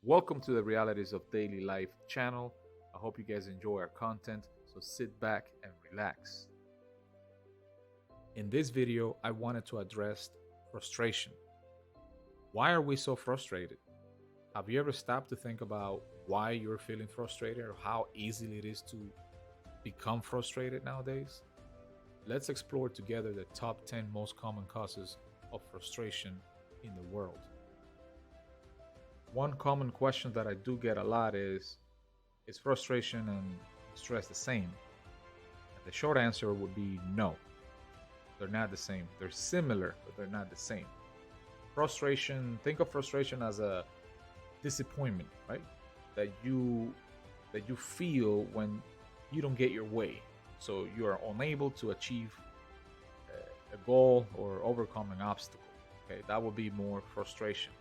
Welcome to the Realities of Daily Life channel. I hope you guys enjoy our content, so sit back and relax. In this video, I wanted to address frustration. Why are we so frustrated? Have you ever stopped to think about why you're feeling frustrated or how easily it is to become frustrated nowadays? Let's explore together the top 10 most common causes of frustration in the world. One common question that I do get a lot is frustration and stress the same? And the short answer would be no. They're not the same. They're similar, but they're not the same. Frustration, think of frustration as a disappointment, right? That you feel when you don't get your way. So you are unable to achieve a goal or overcome an obstacle. Okay, that would be more frustration.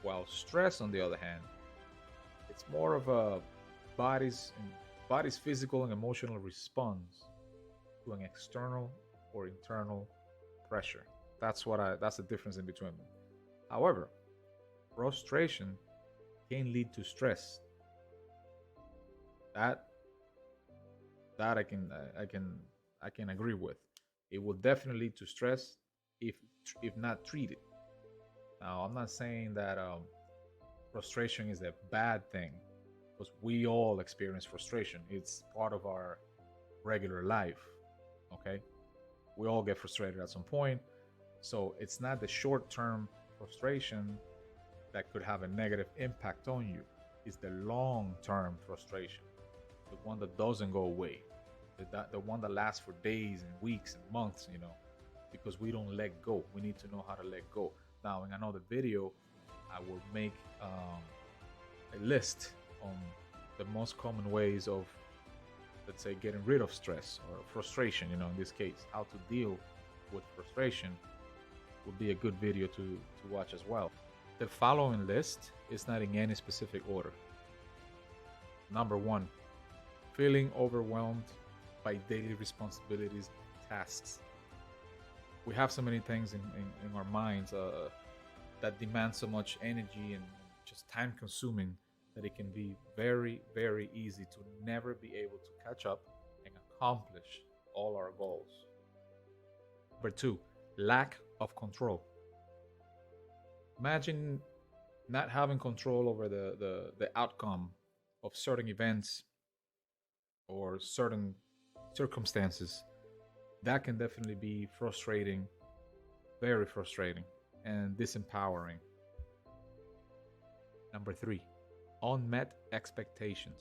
While stress, on the other hand, it's more of a body's physical and emotional response to an external or internal pressure. That's the difference in between them. However, frustration can lead to stress. That I can agree with. It will definitely lead to stress if not treated. Now, I'm not saying that frustration is a bad thing, because we all experience frustration. It's part of our regular life. Okay, we all get frustrated at some point. So it's not the short-term frustration that could have a negative impact on you. It's the long-term frustration, the one that doesn't go away, the one that lasts for days and weeks and months. Because we don't let go. We need to know how to let go. Now, in another video, I will make a list on the most common ways of, let's say, getting rid of stress or frustration. In this case, how to deal with frustration would be a good video to watch as well. The following list is not in any specific order. Number 1, feeling overwhelmed by daily responsibilities, tasks. We have so many things in our minds that demand so much energy and just time consuming that it can be very, very easy to never be able to catch up and accomplish all our goals. Number 2, lack of control. Imagine not having control over the outcome of certain events or certain circumstances. That can definitely be frustrating, very frustrating, and disempowering. Number 3, unmet expectations.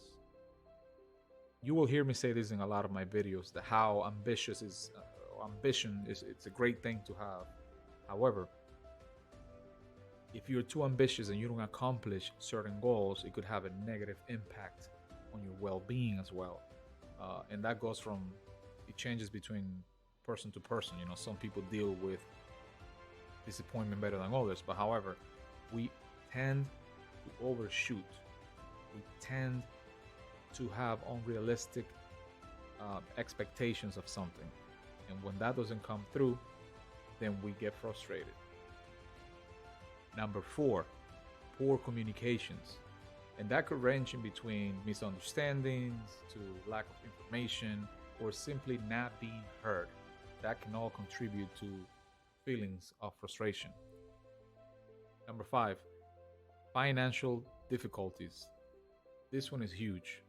You will hear me say this in a lot of my videos, that how ambition is it's a great thing to have. However, if you're too ambitious and you don't accomplish certain goals, it could have a negative impact on your well-being as well. And that goes from, it changes between person to person. Some people deal with disappointment better than others, but however, we tend to overshoot. We tend to have unrealistic expectations of something, and when that doesn't come through, then we get frustrated. Number 4, poor communications. And that could range in between misunderstandings to lack of information or simply not being heard. That can all contribute to feelings of frustration. Number 5, financial difficulties. This one is huge.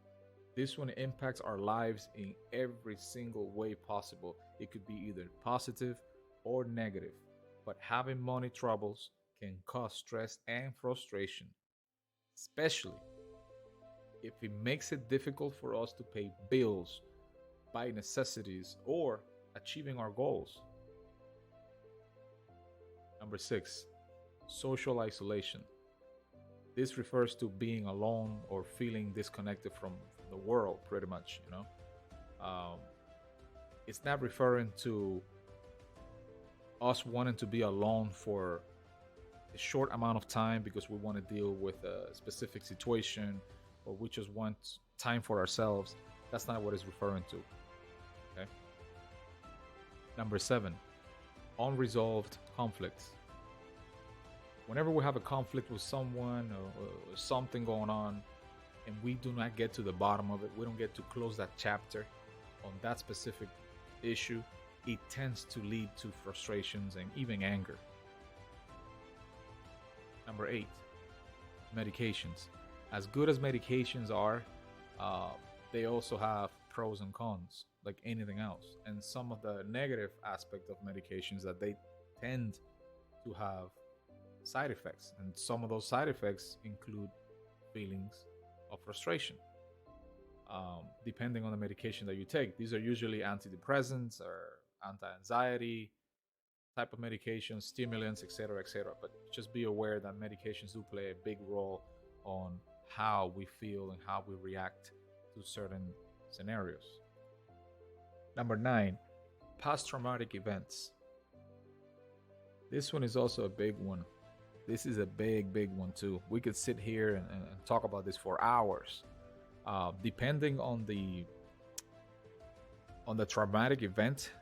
This one impacts our lives in every single way possible. It could be either positive or negative, but having money troubles can cause stress and frustration, especially if it makes it difficult for us to pay bills, buy necessities, or achieving our goals. Number 6, social isolation. This refers to being alone or feeling disconnected from the world, pretty much. It's not referring to us wanting to be alone for a short amount of time because we want to deal with a specific situation or we just want time for ourselves. That's not what it's referring to. Okay. Number 7, unresolved conflicts. Whenever we have a conflict with someone or something going on, and we do not get to the bottom of it, we don't get to close that chapter on that specific issue, it tends to lead to frustrations and even anger. Number 8, medications. As good as medications are, uh, they also have pros and cons, like anything else. And some of the negative aspect of medications that they tend to have side effects, and some of those side effects include feelings of frustration. Depending on the medication that you take, these are usually antidepressants or anti-anxiety type of medications, stimulants, etc., etc. But just be aware that medications do play a big role on how we feel and how we react to certain scenarios. Number 9, past traumatic events. This one is also a big one. This is a big one too. We could sit here and talk about this for hours. Depending on the traumatic event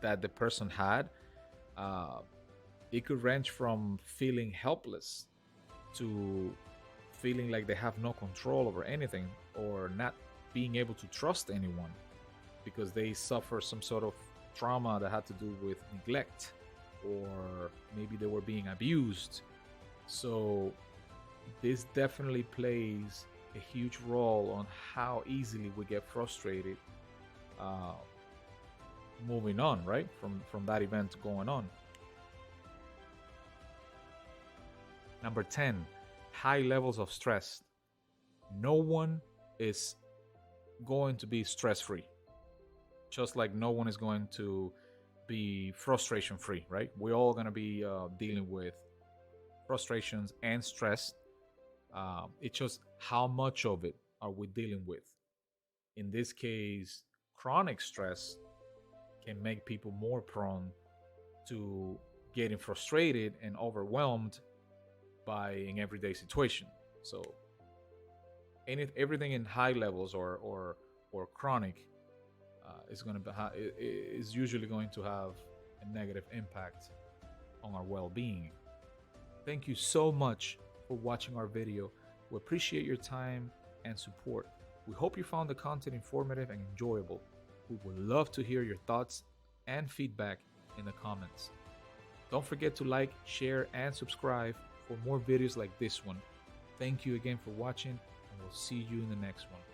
that the person had, uh, it could range from feeling helpless to feeling like they have no control over anything, or not being able to trust anyone because they suffer some sort of trauma that had to do with neglect, or maybe they were being abused. So this definitely plays a huge role on how easily we get frustrated, uh, moving on, right, from that event going on. Number 10, high levels of stress. No one is going to be stress free, just like no one is going to be frustration free, right? We're all going to be dealing with frustrations and stress. It's just how much of it are we dealing with. In this case, chronic stress can make people more prone to getting frustrated and overwhelmed by an everyday situation. So everything in high levels or chronic is going to be is usually going to have a negative impact on our well-being. Thank you so much for watching our video. We appreciate your time and support. We hope you found the content informative and enjoyable. We would love to hear your thoughts and feedback in the comments. Don't forget to like, share, and subscribe for more videos like this one. Thank you again for watching, and we'll see you in the next one.